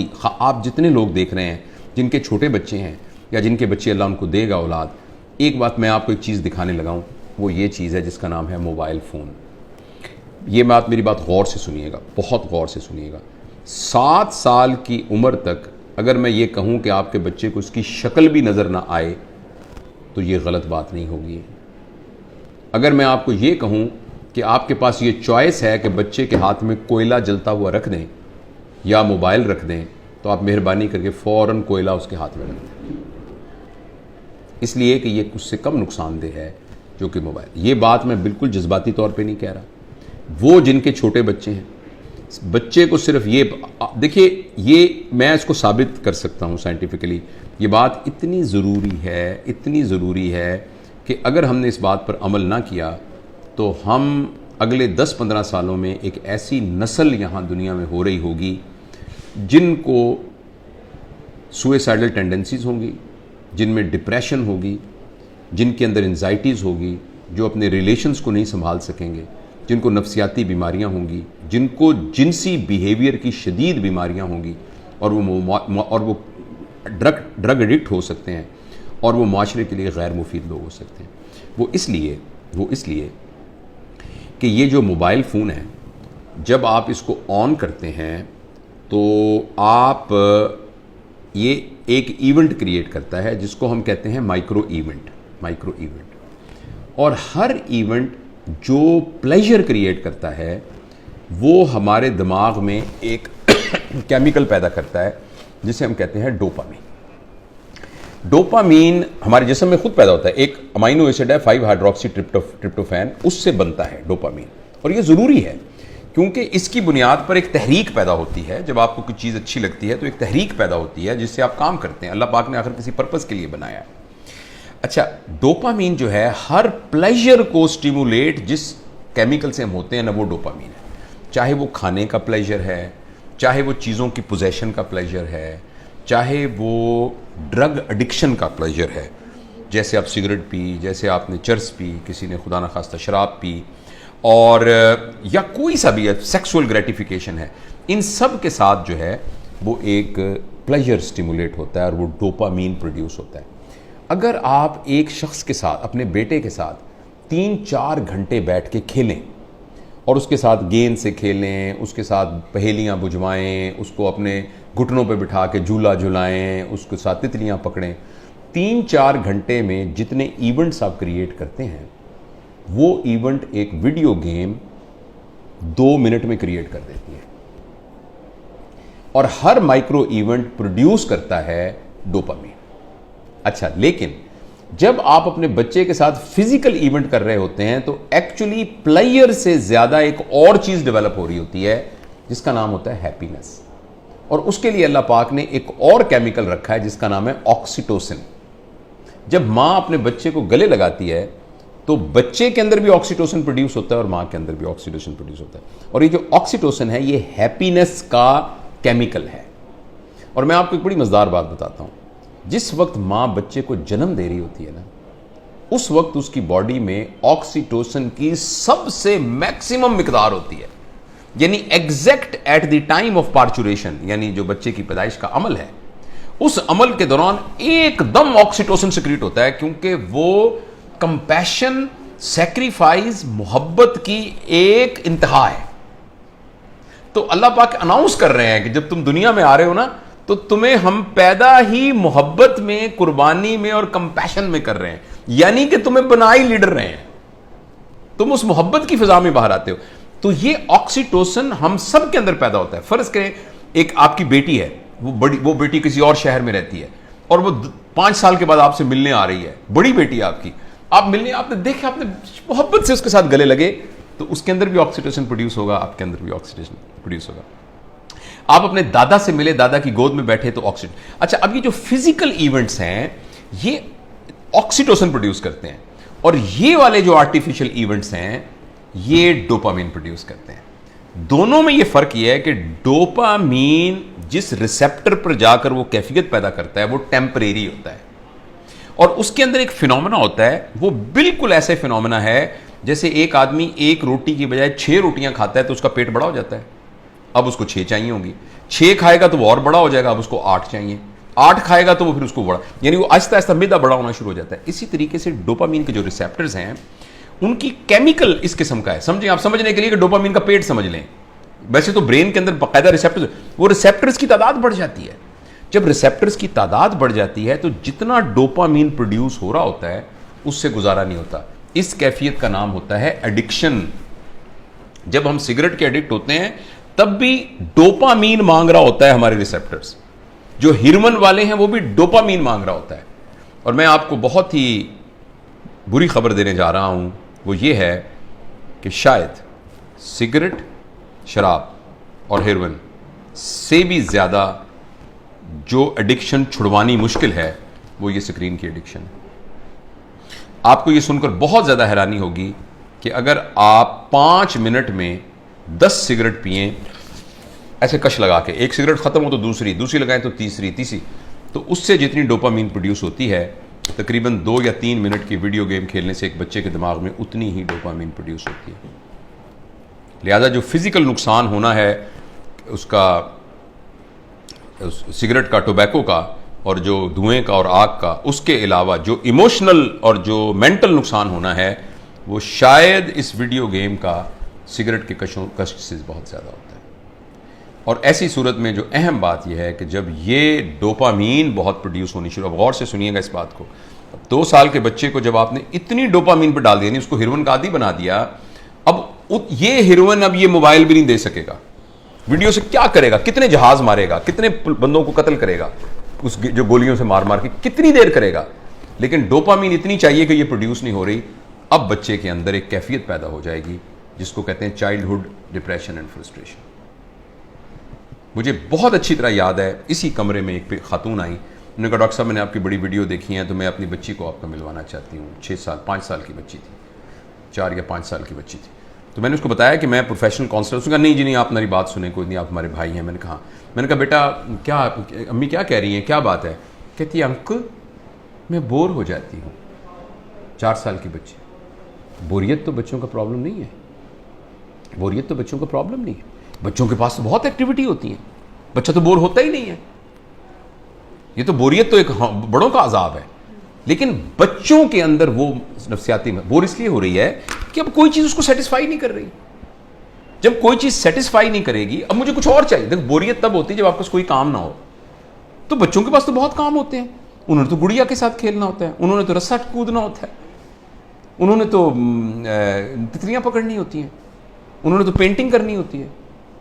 जज्बाती, आप जितने लोग देख रहे हैं जिनके छोटे बच्चे हैं या जिनके बच्चे अल्लाह उनको देगा औलाद, एक बात मैं आपको एक चीज़ दिखाने लगा हूँ, वो ये चीज़ है जिसका नाम है मोबाइल फ़ोन। ये मेरी बात गौर से सुनिएगा, बहुत गौर से सुनिएगा। 7 साल की उम्र तक अगर मैं ये कहूँ कि आपके बच्चे को उसकी शक्ल भी नज़र ना आए तो ये गलत बात नहीं होगी। अगर मैं आपको ये कहूँ कि आपके पास ये चॉइस है कि बच्चे के हाथ में कोयला जलता हुआ रख दें या मोबाइल रख दें, तो आप मेहरबानी करके फ़ौरन कोयला उसके हाथ में रख दें, इसलिए कि ये उससे कम नुकसानदेह है जो कि मोबाइल। ये बात मैं बिल्कुल जज्बाती तौर पे नहीं कह रहा। वो जिनके छोटे बच्चे हैं, बच्चे को सिर्फ ये देखिए, ये मैं इसको साबित कर सकता हूँ साइंटिफिकली। ये बात इतनी ज़रूरी है कि अगर हमने इस बात पर अमल ना किया तो हम अगले 10-15 सालों में एक ऐसी नस्ल यहाँ दुनिया में हो रही होगी जिनको सुइसाइडल टेंडेंसीज़ होंगी, जिनमें डिप्रेशन होगी, जिनके अंदर एंजाइटीज़ होगी, जो अपने रिलेशंस को नहीं संभाल सकेंगे, जिनको नफ्सियाती बीमारियां होंगी, जिनको जिनसी बिहेवियर की शदीद बीमारियां होंगी, और वो ड्रग एडिक्ट हो सकते हैं, और वो माशरे के लिए गैर मुफीद लोग हो सकते हैं। वो इसलिए कि ये जो मोबाइल फ़ोन है, जब आप इसको ऑन करते हैं तो आप ये एक इवेंट क्रिएट करता है जिसको हम कहते हैं माइक्रो इवेंट। और हर इवेंट जो प्लेजर क्रिएट करता है वो हमारे दिमाग में एक केमिकल पैदा करता है जिसे हम कहते हैं डोपामीन हमारे जिस्म में खुद पैदा होता है। एक अमाइनो एसिड है 5 हाइड्रोक्सी ट्रिप्टोफैन, उससे बनता है डोपामीन। और ये ज़रूरी है क्योंकि इसकी बुनियाद पर एक तहरीक पैदा होती है। जब आपको कुछ चीज़ अच्छी लगती है तो एक तहरीक पैदा होती है जिससे आप काम करते हैं। अल्लाह पाक ने आखिर किसी पर्पज़ के लिए बनाया है। अच्छा, डोपामीन जो है हर प्लेजर को स्टिमुलेट जिस केमिकल से हम होते हैं ना, वो डोपामीन है। चाहे वो खाने का प्लेजर है, चाहे वो चीज़ों की पोजेशन का प्लेजर है, चाहे वो ड्रग एडिक्शन का प्लेजर है, जैसे आप सिगरेट पी, जैसे आपने चर्स पी, किसी ने खुदा न खास्ता शराब पी, और या कोई सा भी सेक्सुअल ग्रेटिफिकेशन है, इन सब के साथ जो है वो एक प्लेजर स्टिमुलेट होता है और वो डोपामीन प्रोड्यूस होता है। अगर आप एक शख्स के साथ, अपने बेटे के साथ 3-4 घंटे बैठ के खेलें और उसके साथ गेंद से खेलें, उसके साथ पहेलियाँ बुझवाएं, उसको अपने घुटनों पे बिठा के झूला झुलाएं, उसके साथ तितलियाँ पकड़ें, 3-4 घंटे में जितने इवेंट्स आप क्रिएट करते हैं वो इवेंट एक वीडियो गेम 2 मिनट में क्रिएट कर देती है। और हर माइक्रो इवेंट प्रोड्यूस करता है डोपामीन। अच्छा, लेकिन जब आप अपने बच्चे के साथ फिजिकल इवेंट कर रहे होते हैं तो एक्चुअली प्लेयर से ज्यादा एक और चीज डेवलप हो रही होती है जिसका नाम होता है हैप्पीनेस। और उसके लिए अल्लाह पाक ने एक और केमिकल रखा है जिसका नाम है ऑक्सीटोसिन। जब मां अपने बच्चे को गले लगाती है तो बच्चे के अंदर भी ऑक्सीटोसिन प्रोड्यूस होता है और मां के अंदर भी ऑक्सीटोसिन प्रोड्यूस होता है। और ये जो ऑक्सीटोसिन है ये हैप्पीनेस का केमिकल है। और मैं आपको एक बड़ी मजेदार बात बताता हूं, जिस वक्त मां बच्चे को जन्म दे रही होती है ना, उस वक्त उसकी बॉडी में ऑक्सीटोसिन की सबसे मैक्सिमम मिकदार होती है। यानी exact at the time of parturition, यानी जो बच्चे की पैदाइश का अमल है, उस अमल के दौरान एकदम ऑक्सीटोसिन सिक्रीट होता है, क्योंकि वो कंपैशन, सैक्रिफाइस, मोहब्बत की एक इंतहा है। तो अल्लाह पाक अनाउंस कर रहे हैं कि जब तुम दुनिया में आ रहे हो ना, तो तुम्हें हम पैदा ही मोहब्बत में, कुर्बानी में और कंपैशन में कर रहे हैं। यानी कि तुम्हें बना ही लीडर रहे हैं, तुम उस मोहब्बत की फिजा में बाहर आते हो। तो ये ऑक्सीटोसिन हम सब के अंदर पैदा होता है। फर्ज करें एक आपकी बेटी है, वो बेटी किसी और शहर में रहती है और वो 5 साल के बाद आपसे मिलने आ रही है, बड़ी बेटी है आपकी। आप मिलने, आपने देखा, आपने मोहब्बत से उसके साथ गले लगे, तो उसके अंदर भी ऑक्सीटोसिन प्रोड्यूस होगा, आपके अंदर भी ऑक्सीटोसिन प्रोड्यूस होगा। आप अपने दादा से मिले, दादा की गोद में बैठे, तो ऑक्सीटोसिन। अच्छा, अब ये जो फिजिकल इवेंट्स हैं ये ऑक्सीटोसिन प्रोड्यूस करते हैं, और ये वाले जो आर्टिफिशियल इवेंट्स हैं ये डोपामीन प्रोड्यूस करते हैं। दोनों में ये फर्क ये है कि डोपामीन जिस रिसेप्टर पर जाकर वो कैफियत पैदा करता है वो टेम्परेरी होता है, और उसके अंदर एक फिनोमेना होता है, वो बिल्कुल ऐसे फिनोमेना है जैसे एक आदमी एक रोटी की बजाय 6 रोटियां खाता है तो उसका पेट बड़ा हो जाता है। अब उसको 6 चाहिए होंगी, 6 खाएगा तो वो और बड़ा हो जाएगा, अब उसको 8 चाहिए, 8 खाएगा तो वो फिर उसको बड़ा, यानी वो आहिस्ता आहिस्ता मैदा बड़ा होना शुरू हो जाता है। इसी तरीके से डोपामीन के जो रिसेप्टर्स हैं उनकी केमिकल इस किस्म का है। समझें, आप समझने के लिए कि डोपामीन का पेट समझ लें, वैसे तो ब्रेन के अंदर बाकायदा रिसेप्टर्स, वो रिसेप्टर्स की तादाद बढ़ जाती है। जब रिसेप्टर्स की तादाद बढ़ जाती है तो जितना डोपामीन प्रोड्यूस हो रहा होता है उससे गुजारा नहीं होता। इस कैफियत का नाम होता है एडिक्शन। जब हम सिगरेट के एडिक्ट होते हैं तब भी डोपामीन मांग रहा होता है हमारे रिसेप्टर्स, जो हेरोइन वाले हैं वो भी डोपामीन मांग रहा होता है। और मैं आपको बहुत ही बुरी खबर देने जा रहा हूं, वो ये है कि शायद सिगरेट, शराब और हेरोइन से भी ज़्यादा जो एडिक्शन छुड़वानी मुश्किल है वो ये स्क्रीन की एडिक्शन है। आपको ये सुनकर बहुत ज़्यादा हैरानी होगी कि अगर आप 5 मिनट में 10 सिगरेट पिएं, ऐसे कश लगा के, एक सिगरेट ख़त्म हो तो दूसरी, दूसरी लगाएं तो तीसरी, तीसरी, तो उससे जितनी डोपामीन प्रोड्यूस होती है तकरीबन 2 या 3 मिनट की वीडियो गेम खेलने से एक बच्चे के दिमाग में उतनी ही डोपामीन प्रोड्यूस होती है। लिहाजा जो फिज़िकल नुकसान होना है उसका, सिगरेट का, टोबैको का और जो धुएं का और आग का, उसके अलावा जो इमोशनल और जो मेंटल नुकसान होना है वो शायद इस वीडियो गेम का सिगरेट के कष्ट से बहुत ज़्यादा होता है। और ऐसी सूरत में जो अहम बात यह है कि जब ये डोपामीन बहुत प्रोड्यूस होनी शुरू, अब गौर से सुनिएगा इस बात को, 2 साल के बच्चे को जब आपने इतनी डोपामीन पर डाल दिया, नहीं उसको हेरोइन का आदी बना दिया, अब ये हेरोइन अब ये मोबाइल भी नहीं दे सकेगा, वीडियो से क्या करेगा, कितने जहाज मारेगा, कितने बंदों को कत्ल करेगा, उस जो गोलियों से मार मार के कितनी देर करेगा, लेकिन डोपामीन इतनी चाहिए कि ये प्रोड्यूस नहीं हो रही। अब बच्चे के अंदर एक कैफियत पैदा हो जाएगी जिसको कहते हैं चाइल्डहुड डिप्रेशन एंड फ्रस्ट्रेशन। मुझे बहुत अच्छी तरह याद है, इसी कमरे में एक खातून आई, उन्होंने कहा डॉक्टर साहब मैंने आपकी बड़ी वीडियो देखी है तो मैं अपनी बच्ची को आपको मिलवाना चाहती हूँ। 5 साल की बच्ची थी, 4 या 5 साल की बच्ची थी। तो मैंने उसको बताया कि मैं प्रोफेशनल काउंसलर। उसने कहा नहीं जी नहीं, आप मेरी बात सुने, कोई नहीं, आप हमारे भाई हैं। मैंने कहा बेटा क्या, अम्मी क्या कह रही हैं, क्या बात है? कहती है अंकल मैं बोर हो जाती हूँ। 4 साल की बच्ची। बोरियत तो बच्चों का प्रॉब्लम नहीं है, बोरियत तो बच्चों का प्रॉब्लम नहीं है, बच्चों के पास तो बहुत एक्टिविटी होती है, बच्चा तो बोर होता ही नहीं है। ये तो बोरियत तो एक बड़ों का अजाब है, लेकिन बच्चों के अंदर वो नफ्सियाती बोर इसलिए हो रही है कि अब कोई चीज उसको सेटिस्फाई नहीं कर रही। जब कोई चीज सेटिस्फाई नहीं करेगी, अब मुझे कुछ और चाहिए। देखो बोरियत तब होती है जब आपके पास कोई काम ना हो। तो बच्चों के पास तो बहुत काम होते हैं, उन्होंने तो गुड़िया के साथ खेलना होता है, उन्होंने तो रस्सा कूदना होता है, उन्होंने तो तितलियां पकड़नी होती हैं, उन्होंने तो पेंटिंग करनी होती है,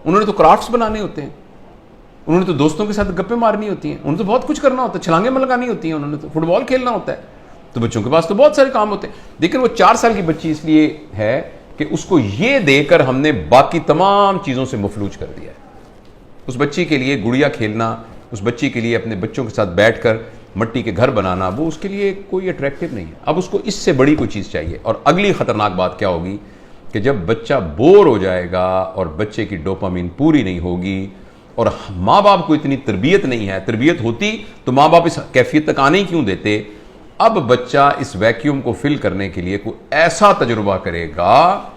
उन्होंने तो क्राफ्ट्स बनाने होते हैं, उन्होंने तो दोस्तों के साथ गप्पे मारनी होती हैं, उन्होंने तो बहुत कुछ करना होता है, छलांगे लगानी होती हैं, उन्होंने तो फुटबॉल खेलना होता है। तो बच्चों के पास तो बहुत सारे काम होते हैं। लेकिन वो 4 साल की बच्ची इसलिए है कि उसको ये देकर हमने बाकी तमाम चीज़ों से मफलूज कर दिया है। उस बच्ची के लिए गुड़िया खेलना, उस बच्ची के लिए अपने बच्चों के साथ बैठकर मट्टी के घर बनाना, वो उसके लिए कोई अट्रैक्टिव नहीं है। अब उसको इससे बड़ी कोई चीज़ चाहिए। और अगली खतरनाक बात क्या होगी कि जब बच्चा बोर हो जाएगा और बच्चे की डोपामीन पूरी नहीं होगी और माँ बाप को इतनी तरबियत नहीं है, तरबियत होती तो माँ बाप इस कैफियत तक आने ही क्यों देते। अब बच्चा इस वैक्यूम को फिल करने के लिए कोई ऐसा तजुर्बा करेगा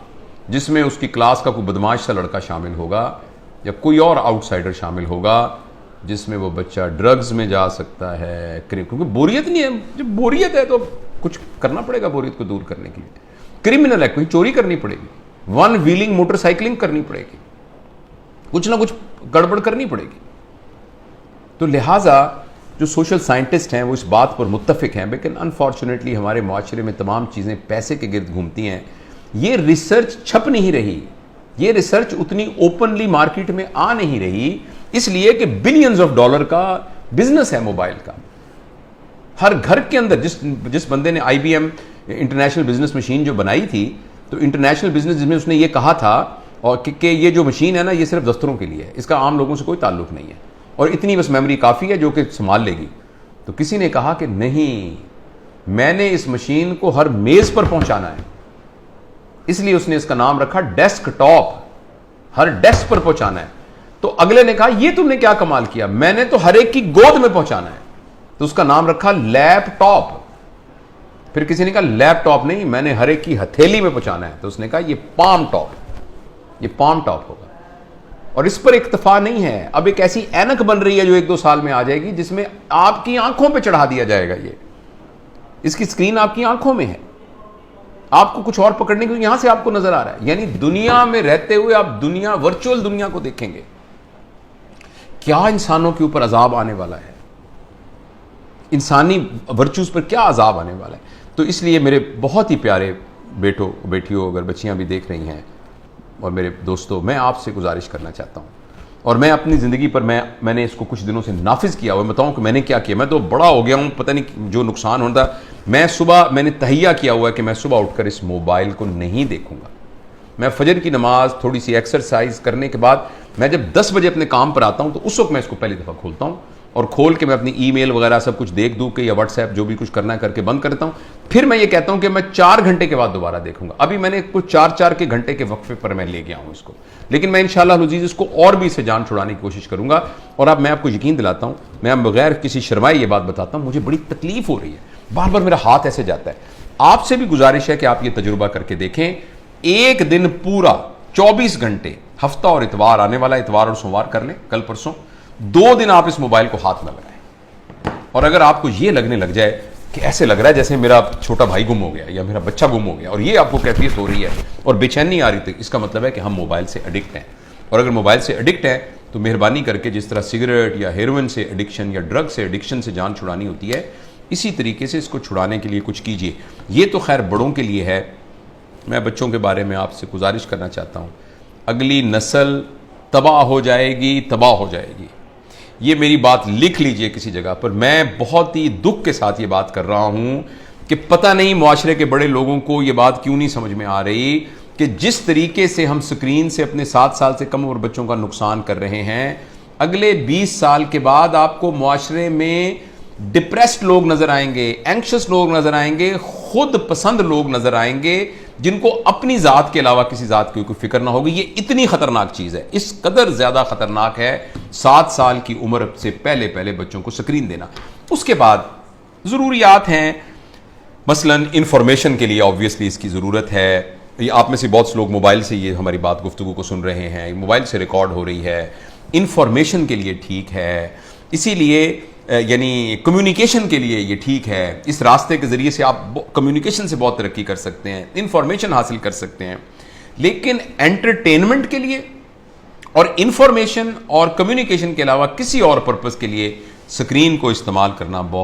जिसमें उसकी क्लास का कोई बदमाश सा लड़का शामिल होगा या कोई और आउटसाइडर शामिल होगा, जिसमें वो बच्चा ड्रग्स में जा सकता है, क्योंकि बोरियत नहीं है। जब बोरियत है तो कुछ करना पड़ेगा बोरियत को दूर करने के लिए। क्रिमिनल है, कोई चोरी करनी पड़ेगी, 1 व्हीलिंग मोटरसाइकिलिंग करनी पड़ेगी, कुछ ना कुछ गड़बड़ करनी पड़ेगी। तो लिहाजा जो सोशल साइंटिस्ट हैं वो इस बात पर मुत्तफिक हैं, लेकिन अनफॉर्चुनेटली हमारे माशरे में तमाम चीज़ें पैसे के गिर्द घूमती हैं। ये रिसर्च छप नहीं रही, ये रिसर्च उतनी ओपनली मार्केट में आ नहीं रही, इसलिए कि बिलियंस ऑफ डॉलर का बिजनेस है मोबाइल का। हर घर के अंदर जिस बंदे ने IBM इंटरनेशनल बिजनेस मशीन जो बनाई थी, तो इंटरनेशनल बिजनेस जिसमें उसने ये कहा था और कि ये जो मशीन है ना, ये सिर्फ दफ्तरों के लिए है, इसका आम लोगों से कोई ताल्लुक नहीं है और इतनी बस मेमोरी काफ़ी है जो कि संभाल लेगी। तो किसी ने कहा कि नहीं, मैंने इस मशीन को हर मेज़ पर पहुंचाना है, इसलिए उसने इसका नाम रखा डेस्कटॉप, हर डेस्क पर पहुंचाना है। तो अगले ने कहा ये तुमने क्या कमाल किया, मैंने तो हर एक की गोद में पहुंचाना है, तो उसका नाम रखा लैपटॉप। फिर किसी ने कहा लैपटॉप नहीं, मैंने हर एक की हथेली में पहुंचाना है, तो उसने कहा ये पाम टॉप, ये पाम टॉप होगा। और इस पर इक्तफा नहीं है, अब एक ऐसी ऐनक बन रही है जो 1-2 साल में आ जाएगी जिसमें आपकी आंखों पे चढ़ा दिया जाएगा। ये इसकी स्क्रीन आपकी आंखों में है, आपको कुछ और पकड़ने को यहां से आपको नजर आ रहा है, यानी दुनिया में रहते हुए आप दुनिया, वर्चुअल दुनिया को देखेंगे। क्या इंसानों के ऊपर अजाब आने वाला है, इंसानी वर्चूज पर क्या अजाब आने वाला है। तो इसलिए मेरे बहुत ही प्यारे बेटों बेटियों, अगर बच्चियां भी देख रही हैं और मेरे दोस्तों, मैं आपसे गुजारिश करना चाहता हूं, और मैं अपनी ज़िंदगी पर मैंने इसको कुछ दिनों से नाफिज किया हुआ, बताऊं कि मैंने क्या किया। मैं तो बड़ा हो गया हूं, पता नहीं जो नुकसान होता। मैंने तहैया किया हुआ है कि मैं सुबह उठकर इस मोबाइल को नहीं देखूंगा। मैं फजर की नमाज, थोड़ी सी एक्सरसाइज करने के बाद मैं जब 10 बजे अपने काम पर आता हूं तो उस वक्त मैं इसको पहली दफ़ा खोलता हूं, और खोल के मैं अपनी ईमेल वगैरह सब कुछ देख दूँ के, या व्हाट्सएप जो भी कुछ करना है करके बंद करता हूँ। फिर मैं ये कहता हूँ कि मैं 4 घंटे के बाद दोबारा देखूंगा। अभी मैंने कुछ 4-4 के घंटे के वक्फे पर मैं ले गया हूँ इसको, लेकिन मैं इंशाअल्लाह अज़ीज़ इसको और भी इसे जान छुड़ाने की कोशिश करूंगा। और अब मैं आपको यकीन दिलाता हूँ, मैं बगैर किसी शर्माए ये बात बताता हूँ, मुझे बड़ी तकलीफ हो रही है, बार बार मेरा हाथ ऐसे जाता है। आपसे भी गुजारिश है कि आप ये तजुर्बा करके देखें, एक दिन पूरा 24 घंटे, हफ्ता और इतवार, आने वाला इतवार और सोमवार कर लें, कल परसों 2 दिन आप इस मोबाइल को हाथ न लगाएं। और अगर आपको ये लगने लग जाए कि ऐसे लग रहा है जैसे मेरा छोटा भाई गुम हो गया या मेरा बच्चा गुम हो गया, और ये आपको कैफियत हो रही है और बेचैनी आ रही थी, इसका मतलब है कि हम मोबाइल से एडिक्ट हैं। और अगर मोबाइल से एडिक्ट हैं तो मेहरबानी करके, जिस तरह सिगरेट या हेरोइन से एडिक्शन या ड्रग से एडिक्शन से जान छुड़ानी होती है, इसी तरीके से इसको छुड़ाने के लिए कुछ कीजिए। ये तो खैर बड़ों के लिए है, मैं बच्चों के बारे में आपसे गुजारिश करना चाहता हूँ। अगली नस्ल तबाह हो जाएगी, तबाह हो जाएगी। ये मेरी बात लिख लीजिए किसी जगह पर। मैं बहुत ही दुख के साथ ये बात कर रहा हूं कि पता नहीं मुआशरे के बड़े लोगों को ये बात क्यों नहीं समझ में आ रही कि जिस तरीके से हम स्क्रीन से अपने 7 साल से कम उम्र बच्चों का नुकसान कर रहे हैं, अगले 20 साल के बाद आपको मुआशरे में डिप्रेस्ड लोग नजर आएंगे, एंक्शस लोग नजर आएंगे, खुद पसंद लोग नजर आएंगे, जिनको अपनी जात के अलावा किसी जात की कोई फिक्र ना होगी। ये इतनी खतरनाक चीज है, इस कदर ज्यादा खतरनाक है 7 साल की उम्र से पहले पहले बच्चों को स्क्रीन देना। उसके बाद जरूरियात हैं, मसलन इंफॉर्मेशन के लिए ऑब्वियसली इसकी जरूरत है। ये आप में से बहुत से लोग मोबाइल से ये हमारी बात गुफ्तगू को सुन रहे हैं, मोबाइल से रिकॉर्ड हो रही है, इंफॉर्मेशन के लिए ठीक है, इसीलिए यानी कम्युनिकेशन के लिए ये ठीक है। इस रास्ते के जरिए से आप कम्युनिकेशन से बहुत तरक्की कर सकते हैं, इंफॉर्मेशन हासिल कर सकते हैं। लेकिन एंटरटेनमेंट के लिए और इंफॉर्मेशन और कम्युनिकेशन के अलावा किसी और पर्पस के लिए स्क्रीन को इस्तेमाल करना बहुत